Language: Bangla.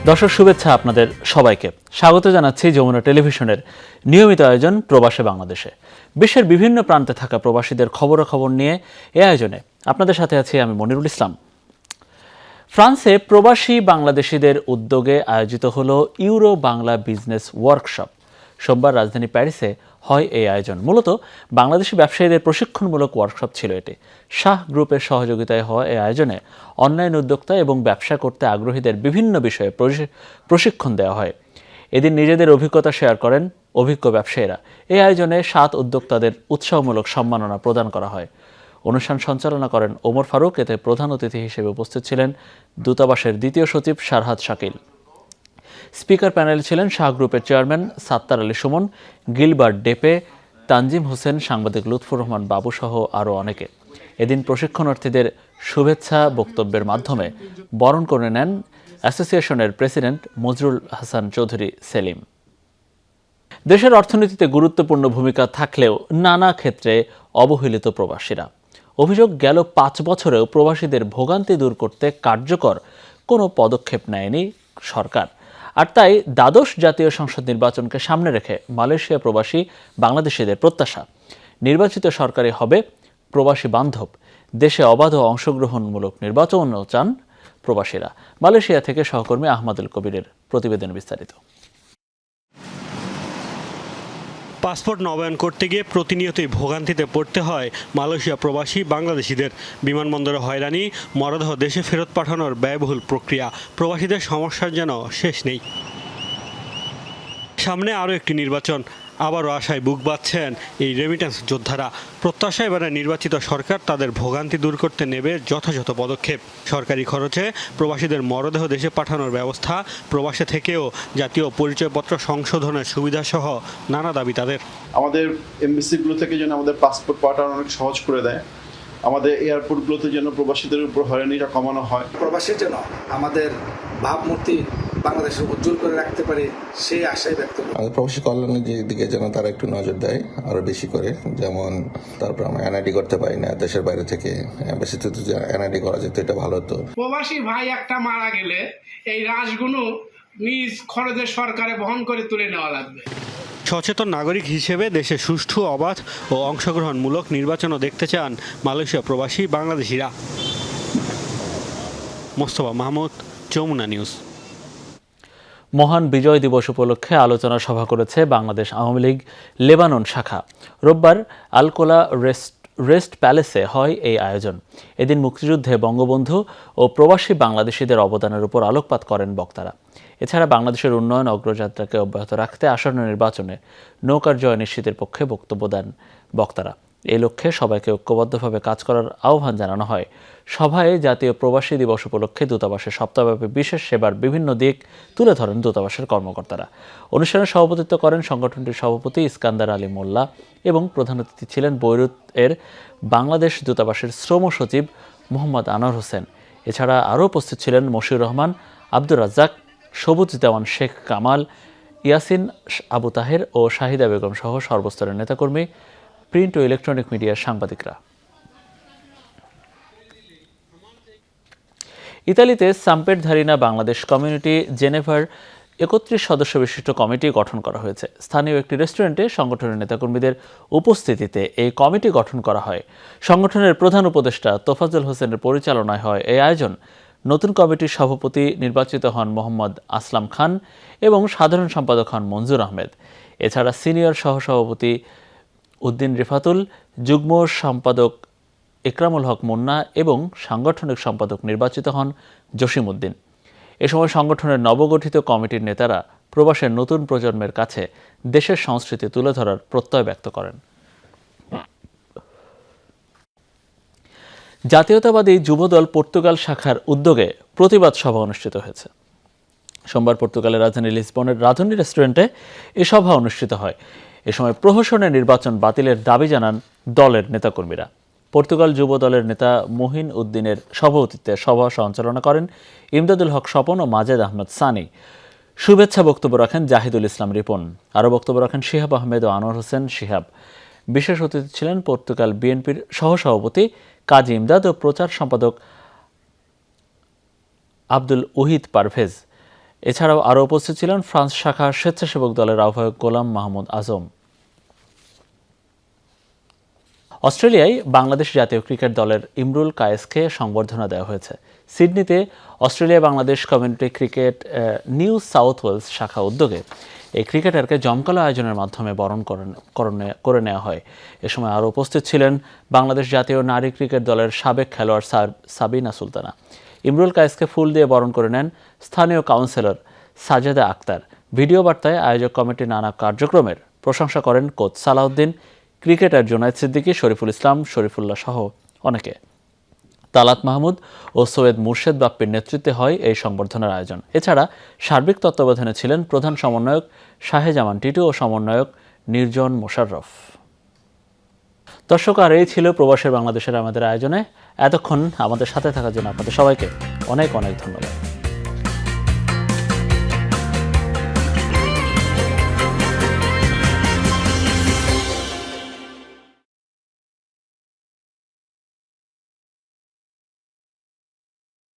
দর্শক শুভেচ্ছা আপনাদের সবাইকে স্বাগত জানাচ্ছি যমুনা টেলিভিশনের নিয়মিত আয়োজন প্রবাসে বাংলাদেশে। বিশ্বের বিভিন্ন প্রান্তে থাকা প্রবাসীদের খবরাখবর নিয়ে এই আয়োজনে আপনাদের সাথে আছি আমি মনিরুল ইসলাম। ফ্রান্সে প্রবাসী বাংলাদেশিদের উদ্যোগে আয়োজিত হলো ইউরো বাংলা বিজনেস ওয়ার্কশপ। সোমবার রাজধানী প্যারিসে হয় এই আয়োজন। মূলত বাংলাদেশি ব্যবসায়ীদের প্রশিক্ষণমূলক ওয়ার্কশপ ছিল এটি। শাহ গ্রুপের সহযোগিতায় হওয়া এই আয়োজনে অনলাইন উদ্যোক্তা এবং ব্যবসা করতে আগ্রহীদের বিভিন্ন বিষয়ে প্রশিক্ষণ দেওয়া হয়। এদিন নিজেদের অভিজ্ঞতা শেয়ার করেন অভিজ্ঞ ব্যবসায়ীরা। এই আয়োজনে 7 উদ্যোক্তাদের উৎসাহমূলক সম্মাননা প্রদান করা হয়। অনুষ্ঠান সঞ্চালনা করেন ওমর ফারুক। এতে প্রধান অতিথি হিসেবে উপস্থিত ছিলেন দূতাবাসের দ্বিতীয় সচিব সারহাদ শাকিল। স্পিকার প্যানেলে ছিলেন শাহ গ্রুপের চেয়ারম্যান সাত্তার আলী সুমন, গিলবার্ট ডেপে, তানজিম হোসেন, সাংবাদিক লুৎফুর রহমান বাবু সহ আরও অনেকে। এদিন প্রশিক্ষণার্থীদের শুভেচ্ছা বক্তব্যের মাধ্যমে বরণ করে নেন অ্যাসোসিয়েশনের প্রেসিডেন্ট মজরুল হাসান চৌধুরী সেলিম। দেশের অর্থনীতিতে গুরুত্বপূর্ণ ভূমিকা থাকলেও নানা ক্ষেত্রে অবহেলিত প্রবাসীরা। অভিযোগ, গেল 5 বছরেও প্রবাসীদের ভোগান্তি দূর করতে কার্যকর কোনো পদক্ষেপ নেয়নি সরকার। আর তাই দ্বাদশ জাতীয় সংসদ নির্বাচনকে সামনে রেখে মালয়েশিয়া প্রবাসী বাংলাদেশিদের প্রত্যাশা, নির্বাচিত সরকারে হবে প্রবাসী বান্ধব। দেশে অবাধ ও অংশগ্রহণমূলক নির্বাচনও চান প্রবাসীরা। মালয়েশিয়া থেকে সহকর্মী আহমদুল কবিরের প্রতিবেদন বিস্তারিত। পাসপোর্ট নবায়ন করতে গিয়ে প্রতিনিয়তই ভোগান্তিতে পড়তে হয় মালয়েশিয়া প্রবাসী বাংলাদেশিদের। বিমানবন্দরে হয়রানি, মরদেহ দেশে ফেরত পাঠানোর ব্যয়বহুল প্রক্রিয়া, প্রবাসীদের সমস্যার যেন শেষ নেই। সামনে আরও একটি নির্বাচন, আবারও আশায় বুক বাঁধছেন এই রেমিটেন্স যোদ্ধারা। প্রত্যাশা, এবারে নির্বাচিত সরকার তাদের ভোগান্তি দূর করতে নেবে যথাযথ পদক্ষেপ। সরকারি খরচে প্রবাসীদের মরদেহ দেশে পাঠানোর ব্যবস্থা, প্রবাসে থেকেও জাতীয় পরিচয়পত্র সংশোধনের সুবিধাসহ নানা দাবি তাদের। আমাদের এমবিসিগুলো থেকে যেন আমাদের পাসপোর্ট পাওয়াটা অনেক সহজ করে দেয়, আমাদের এয়ারপোর্টগুলোতে যেন প্রবাসীদের উপর হয়রানিটা কমানো হয়, প্রবাসীর জন্য আমাদের ভাবমূর্তি বাংলাদেশে উজ্জ্বল করে রাখতে পারে সেই আশাই ব্যক্ত করি। আমাদের প্রবাসী কল্যাণের দিকে যেন তারা একটু নজর দেয় আরো বেশি করে। যেমন তারপর আমরা এনআইডি করতে পারি না দেশের বাইরে থেকে, এমবাসিতে তো এনআইডি করা যেত, এটা ভালো হতো। প্রবাসী ভাই একটা মারা গেলে এই রাশগুলো নিজ খরচে সরকারে বহন করে তুলে নেওয়া লাগবে। সচেতন নাগরিক হিসেবে দেশে সুষ্ঠু, অবাধ ও অংশগ্রহণমূলক নির্বাচনও দেখতে চান মালয়েশিয়া প্রবাসী বাংলাদেশিরা। মোস্তফা মাহমুদ, যমুনা নিউজ। মহান বিজয় দিবস উপলক্ষে আলোচনা সভা করেছে বাংলাদেশ আওয়ামী লীগ লেবানন শাখা। রোববার আলকোলা রেস্ট প্যালেসে হয় এই আয়োজন। এদিন মুক্তিযুদ্ধে বঙ্গবন্ধু ও প্রবাসী বাংলাদেশিদের অবদানের উপর আলোকপাত করেন বক্তারা। এছাড়া বাংলাদেশের উন্নয়ন অগ্রযাত্রাকে অব্যাহত রাখতে আসন্ন নির্বাচনে নৌকার জয় নিশ্চিতের পক্ষে বক্তব্য দেন বক্তারা। এই লক্ষ্যে সবাইকে ঐক্যবদ্ধভাবে কাজ করার আহ্বান জানানো হয়। সভায় জাতীয় প্রবাসী দিবস উপলক্ষে দূতাবাসের সপ্তাহব্যাপী বিশেষ সেবার বিভিন্ন দিক তুলে ধরেন দূতাবাসের কর্মকর্তারা। অনুষ্ঠানে সভাপতিত্ব করেন সংগঠনটির সভাপতি ইস্কান্দার আলী মোল্লা এবং প্রধান অতিথি ছিলেন বৈরুত এর বাংলাদেশ দূতাবাসের শ্রম সচিব মোহাম্মদ আনোয়ার হোসেন। এছাড়া আরও উপস্থিত ছিলেন মশিউর রহমান, আব্দুর রাজ্জাক, সবুজ দেওয়ান শেখ কামাল, ইয়াসিন আবু তাহের ও শাহিদা বেগম সহ সর্বস্তরের নেতাকর্মী, প্রিন্ট ও ইলেকট্রনিক মিডিয়ার সাংবাদিকরা। ইতালিতে সাম্পেটধারিনা বাংলাদেশ কমিউনিটি জেনেভার 31 সদস্য বিশিষ্ট কমিটি গঠন করা হয়েছে। স্থানীয় একটি রেস্টুরেন্টে সংগঠনের নেতাকর্মীদের উপস্থিতিতে এই কমিটি গঠন করা হয়। সংগঠনের প্রধান উপদেষ্টা তোফাজ্জল হোসেনের পরিচালনায় হয় এই আয়োজন। নতুন কমিটির সভাপতি নির্বাচিত হন মোহাম্মদ আসলাম খান এবং সাধারণ সম্পাদক হন মঞ্জুর আহমেদ। এছাড়া সিনিয়র সহসভাপতি উদ্দিন রিফাতুল, যুগ্ম সম্পাদক ইকরামুল হক মুন্না এবং সাংগঠনিক সম্পাদক নির্বাচিত হন জসিম উদ্দিন। এ সময় সংগঠনের নবগঠিত কমিটির নেতারা প্রবাসের নতুন প্রজন্মের কাছে দেশের সংস্কৃতি তুলে ধরার প্রত্যয় ব্যক্ত করেন। জাতীয়তাবাদী যুবদল পর্তুগাল শাখার উদ্যোগে প্রতিবাদ সভা অনুষ্ঠিত হয়েছে। সোমবার পর্তুগালের রাজধানী লিসবনের রাজধানী রেস্টুরেন্টে এ সভা অনুষ্ঠিত হয়। এ সময় প্রহসনের নির্বাচন বাতিলের দাবি জানান দলের নেতাকর্মীরা। পর্তুগাল যুব দলের নেতা মহিন উদ্দিনের সভাপতিত্বে সভা সঞ্চালনা করেন ইমদাদুল হক স্বপন ও মাজেদ আহমেদ সানি। শুভেচ্ছা বক্তব্য রাখেন জাহিদুল ইসলাম রিপন। আরও বক্তব্য রাখেন শিহাব আহমেদ ও আনোয়ার হোসেন শিহাব। বিশেষ অতিথি ছিলেন পর্তুগাল বিএনপির সহসভাপতি কাজী ইমদাদ ও প্রচার সম্পাদক আব্দুল ওহিদ পারভেজ। এছাড়াও আরও উপস্থিত ছিলেন ফ্রান্স শাখার স্বেচ্ছাসেবক দলের আহ্বায়ক গোলাম মাহমুদ আজম। অস্ট্রেলিয়ায় বাংলাদেশ জাতীয় ক্রিকেট দলের ইমরুল কায়েসকে সংবর্ধনা দেওয়া হয়েছে। সিডনিতে Australia Bangladesh community cricket New South Wales শাখা উদ্যোগে এই ক্রিকেটারকে জমকালো আয়োজনের মাধ্যমে বরণ করে নেওয়া হয়। এ সময় আরও উপস্থিত ছিলেন বাংলাদেশ জাতীয় নারী ক্রিকেট দলের সাবেক খেলোয়াড় সাবিনা সুলতানা। ইমরুল কায়েসকে ফুল দিয়ে বরণ করে নেন স্থানীয় কাউন্সিলর সাজেদা আক্তার। ভিডিও বার্তায় আয়োজক কমিটির নানা কার্যক্রমের প্রশংসা করেন কোচ সালাউদ্দিন, ক্রিকেটার জুনায়েদ সিদ্দিকী, শরীফুল ইসলাম, শরীফুল্লাহ সহ অনেকে। তালাত মাহমুদ ও সৈয়দ মুর্শেদ বাপ্পির নেতৃত্বে হয় এই সংবর্ধনার আয়োজন। এছাড়া সার্বিক তত্ত্বাবধানে ছিলেন প্রধান সমন্বয়ক শাহেজামান টিটু ও সমন্বয়ক নির্জন মোশাররফ। দর্শক, আর এই ছিল প্রবাসের বাংলাদেশের আমাদের আয়োজনে। এতক্ষণ আমাদের সাথে থাকার জন্য আপনাদের সবাইকে অনেক অনেক ধন্যবাদ।